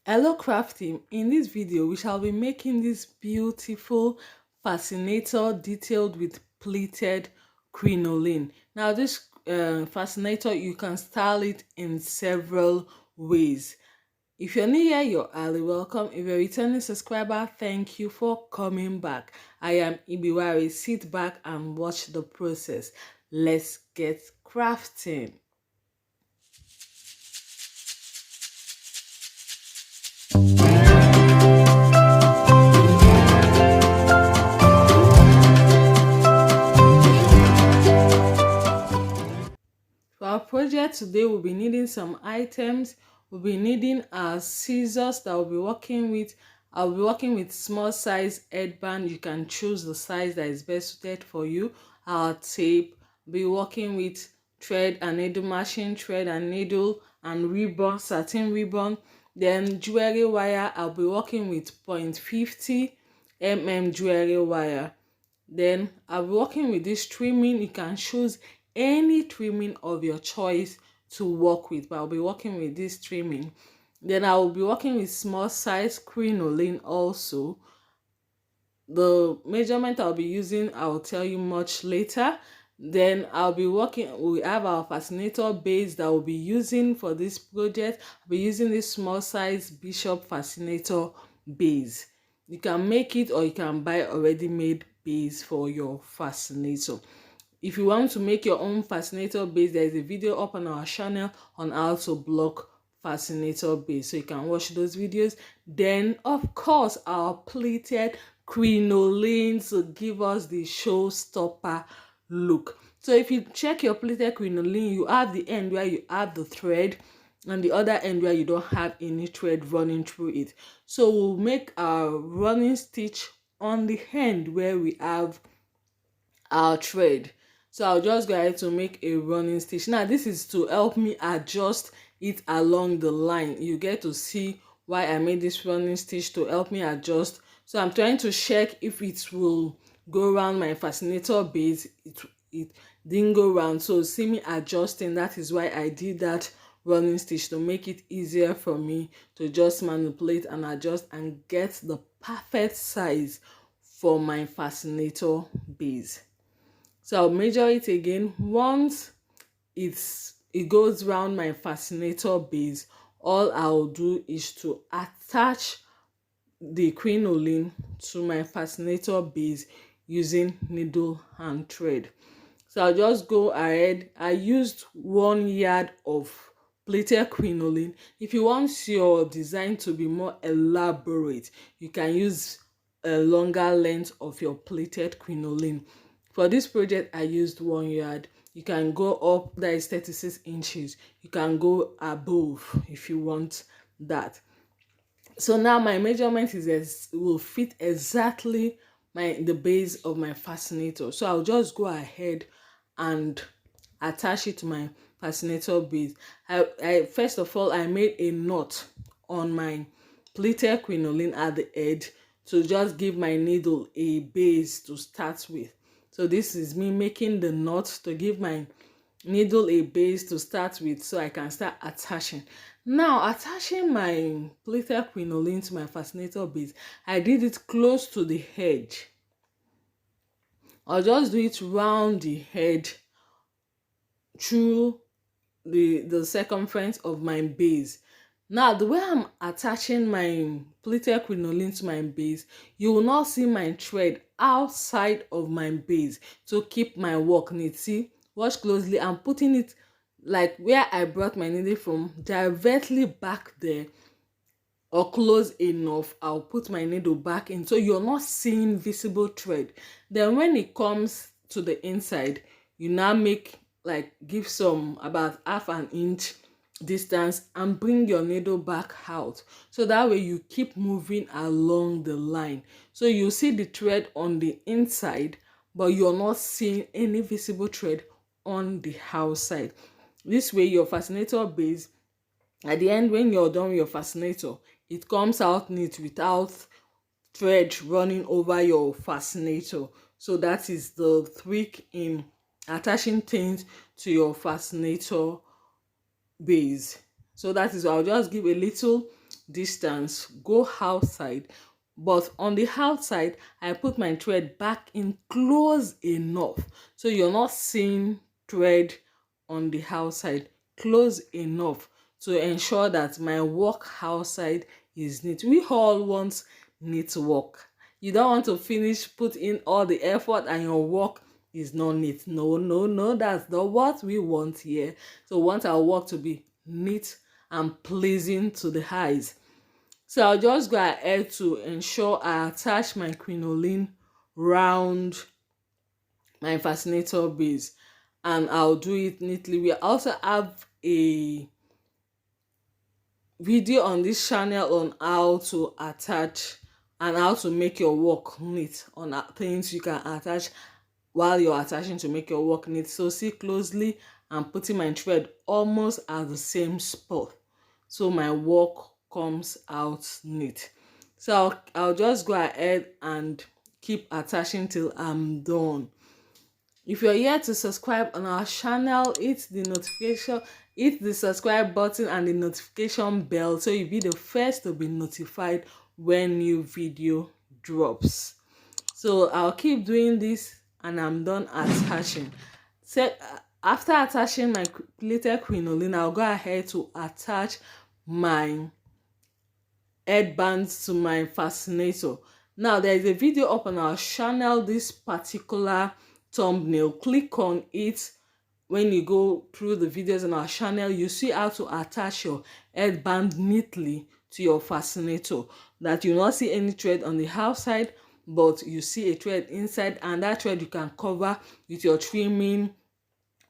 Hello craft team, in this video we shall be making this beautiful fascinator detailed with pleated crinoline. Now this fascinator, you can style it in several ways. If you're new here, you're highly welcome. If you're a returning subscriber, thank you for coming back. I am Ibiwari. Sit back and watch the process. Let's get crafting. For our project today, we'll be needing some items. We'll be needing our scissors that we'll be working with. I'll be working with small size headband. You can choose the size that is best suited for you. Our tape. Be working with thread and needle, machine thread and needle and ribbon, satin ribbon. Then jewelry wire. I'll be working with 0.50 jewelry wire. Then I'll be working with this trimming. You can choose any trimming of your choice to work with, but I'll be working with this trimming. Then I will be working with small size crinoline also. The measurement I'll be using, I'll tell you much later. Then I'll be working, we have our fascinator base that we'll be using for this project. I'll be using this small size bishop fascinator base. You can make it or you can buy already made base for your fascinator. If you want to make your own fascinator base, there is a video up on our channel on how to block fascinator base, so you can watch those videos. Then of course our pleated crinoline to give us the showstopper look. So if you check your pleated crinoline, you have the end where you have the thread and the other end where you don't have any thread running through it. So we'll make our running stitch on the end where we have our thread. So I'll just go ahead to make a running stitch. Now this is to help me adjust it along the line. You get to see why I made this running stitch, to help me adjust. So I'm trying to check if it will go around my fascinator base. It didn't go around, so see me adjusting. That is why I did that running stitch, to make it easier for me to just manipulate and adjust and get the perfect size for my fascinator base. So I'll measure it again. Once it goes around my fascinator base, all I'll do is to attach the crinoline to my fascinator base using needle and thread. So I'll just go ahead. I used 1 yard of pleated crinoline. If you want your design to be more elaborate, you can use a longer length of your pleated crinoline. For this project, I used 1 yard. You can go up, that is 36 inches. You can go above if you want that. So now my measurement will fit exactly the base of my fascinator. So I'll just go ahead and attach it to my fascinator base. First of all, I made a knot on my pleated crinoline at the edge to just give my needle a base to start with. So this is me making the knot to give my needle a base to start with, so I can start attaching. Now attaching my pleated crinoline to my fascinator base, I did it close to the edge. I'll just do it round the edge through the circumference of my base. Now the way I'm attaching my pleated crinoline to my base, you will not see my thread outside of my base to keep my work neat. See, watch closely. I'm putting it like where I brought my needle from, directly back there, or close enough. I'll put my needle back in, so you're not seeing visible thread. Then when it comes to the inside, you now give some about half an inch distance and bring your needle back out, so that way you keep moving along the line. So you see the thread on the inside, but you're not seeing any visible thread on the outside. This way your fascinator base, at the end when you're done with your fascinator, it comes out neat without thread running over your fascinator. So that is the trick in attaching things to your fascinator base. So that is, I'll just give a little distance, go outside. But on the outside, I put my thread back in close enough so you're not seeing thread on the outside, close enough to ensure that my work outside is neat. We all want neat work. You don't want to put in all the effort and your work is not neat. No, no, no, that's not what we want here. So we want our work to be neat and pleasing to the eyes. So I'll just go ahead to ensure I attach my crinoline round my fascinator base, and I'll do it neatly. We also have a video on this channel on how to attach and how to make your work neat, on things you can attach while you're attaching to make your work neat. So see closely, I'm putting my thread almost at the same spot so my work comes out neat. So I'll just go ahead and keep attaching till I'm done. If you're here to subscribe on our channel, hit the subscribe button and the notification bell so you'll be the first to be notified when new video drops. So I'll keep doing this and I'm done attaching. So after attaching my pleated crinoline, I'll go ahead to attach my headbands to my fascinator. Now there is a video up on our channel, this particular thumbnail. Click on it. When you go through the videos on our channel, you see how to attach your headband neatly to your fascinator, that you not see any thread on the outside, but you see a thread inside, and that thread you can cover with your trimming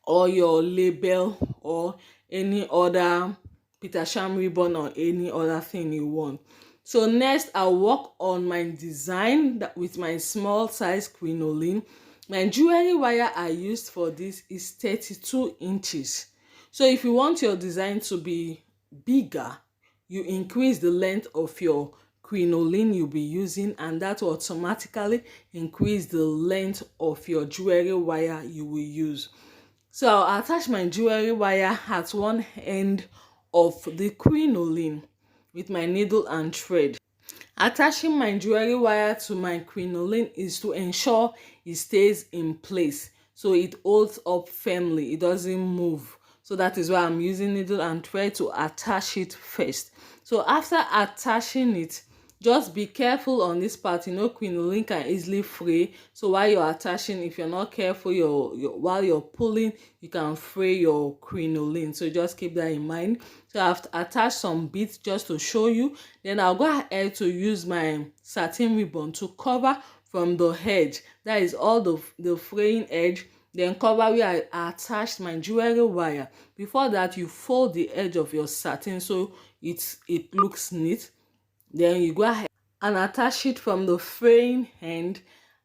or your label or any other Petersham ribbon or any other thing you want. So next, I'll work on my design with my small size crinoline. My jewelry wire I used for this is 32 inches. So if you want your design to be bigger, you increase the length of your crinoline you'll be using, and that will automatically increase the length of your jewelry wire you will use. So I'll attach my jewelry wire at one end of the crinoline with my needle and thread. Attaching my jewelry wire to my crinoline is to ensure it stays in place, so it holds up firmly, it doesn't move. So that is why I'm using needle and thread to attach it first. So after attaching it, just be careful on this part. Crinoline can easily fray. So while you're attaching, if you're not careful, while you're pulling, you can fray your crinoline. So just keep that in mind. So I've attached some beads just to show you. Then I'll go ahead to use my satin ribbon to cover from the edge. That is all the fraying edge. Then cover where I attached my jewelry wire. Before that, you fold the edge of your satin so it looks neat. Then you go ahead and attach it from the fraying end.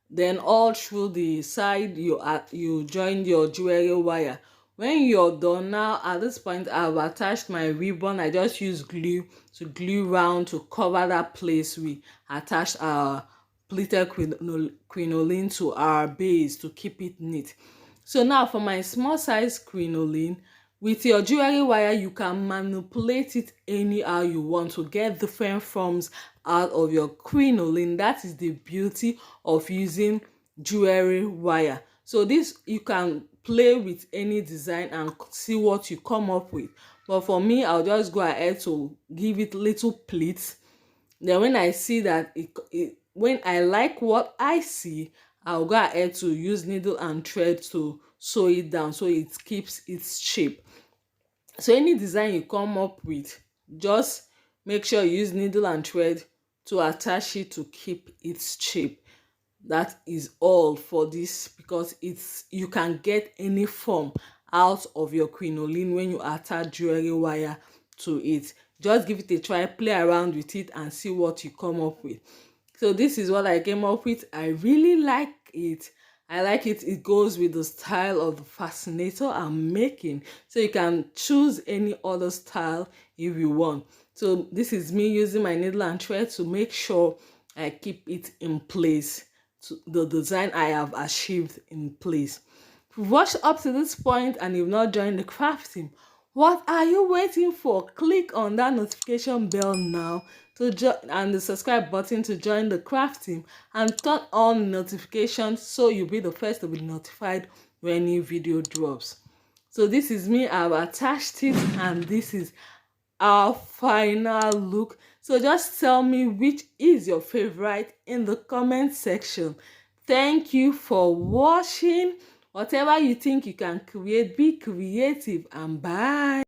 Then all through the side, you join your jewelry wire. When you're done now, at this point, I've attached my ribbon. I just use glue to glue round to cover that place we attached our pleated crinoline to our base to keep it neat. So now for my small size crinoline, with your jewelry wire, you can manipulate it anyhow you want to get different forms out of your crinoline. That is the beauty of using jewelry wire. So this, you can play with any design and see what you come up with. But for me, I'll just go ahead to give it little pleats. Then when I see that when I like what I see, I'll go ahead to use needle and thread to sew it down so it keeps its shape. So any design you come up with, just make sure you use needle and thread to attach it to keep its shape. That is all for this, because you can get any form out of your crinoline when you attach jewelry wire to it. Just give it a try, play around with it and see what you come up with. So this is what I came up with. I really like it. I like it. It goes with the style of the fascinator I'm making. So you can choose any other style if you want. So this is me using my needle and thread to make sure I keep it in place, to the design I have achieved in place. If you've watched up to this point and you've not joined the craft team, What are you waiting for? Click on that notification bell now to join, and the subscribe button to join the craft team, and turn on notifications so you'll be the first to be notified when new video drops. So this is me, I've attached it, and this is our final look. So just tell me which is your favorite in the comment section. Thank you for watching. Whatever you think you can create, be creative, and bye.